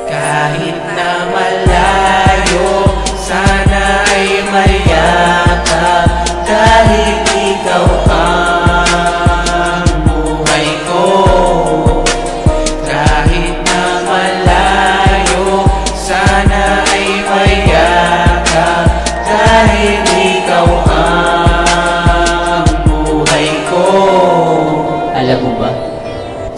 Kahit na malayo, sana ay mayakap, dahil ikaw ang buhay ko. Kahit na malayo, sana ay mayakap, dahil ikaw ang buhay ko. Alam mo ba?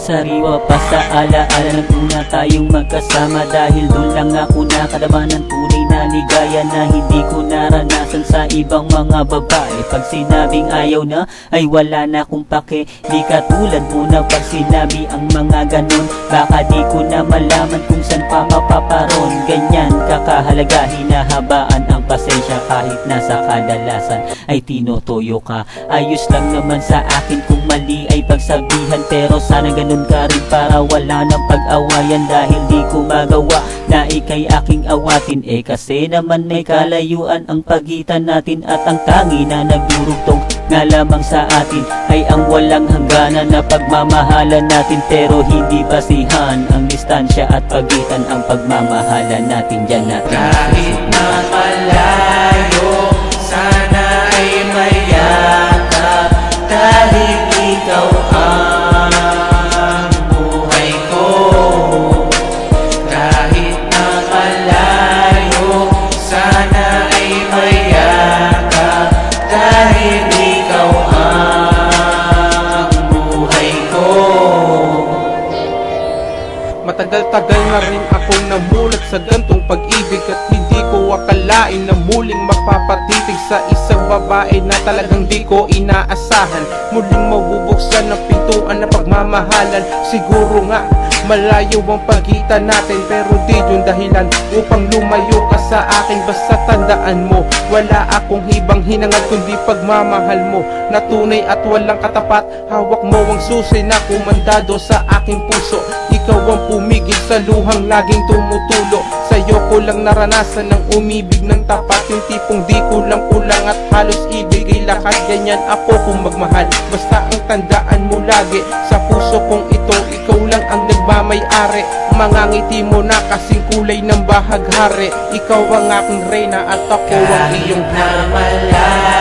Sariwa pa sa alaala ng una tayong magkasama, dahil doon lang ako nakadama ng tunay na ligaya na hindi ko naranasan sa ibang mga babae. Pag sinabing ayaw na, ay wala na akong pake. Di katulad mo na pag sinabi ang mga ganon, baka di ko na malaman kung saan pa mapaparon. Ganyan kakahalaga, hinahabaan ang pasensya kahit nasa kadalasan ay tinutuyo ka. Ayos lang naman sa akin kung mali ay pagsabihan, pero sana ganun ka rin para wala ng pag-awayan, dahil di ko magawa na ika'y aking awatin. Kasi naman may kalayuan ang pagitan natin, at ang tangi na nagdurugtong nga lamang sa atin ay ang walang hangganan na pagmamahalan natin. Pero hindi basihan ang distansya at pagitan ang pagmamahalan natin. Diyan natin kahit na malayo, sana ay mayakap, dahil ikaw ang buhay ko. Kahit na malayo, sana ay mayakap, dahil ikaw ang buhay ko. Matagal-tagal na rin akong namulat sa gantong pag-ibig, at hindi ko akalain na muling mapapatitig sa isang babae na talagang di ko inaasahan. Muling mabubuksan ang pintuan na pagmamahalan. Siguro nga malayo ang pagitan natin, pero di yun dahilan upang lumayo ka sa akin. Basta tandaan mo, wala akong ibang hinangad kundi pagmamahal mo na tunay at walang katapat. Hawak mo ang susi na kumandado sa aking puso. Ikaw ang pumigil sa luhang laging tumutulo. Sa'yo ko lang naranasan ng umibig ng tapat, yung tipong di ko lang kulang at halos ibigay lahat. Ganyan ako kung magmahal, basta ang tandaan mo lagi sa puso kong ito, ikaw lang ang nagmamayari. Mga ngiti mo na kasing kulay ng bahaghari. Ikaw ang aking reyna at ako ang iyong kahit na malayo.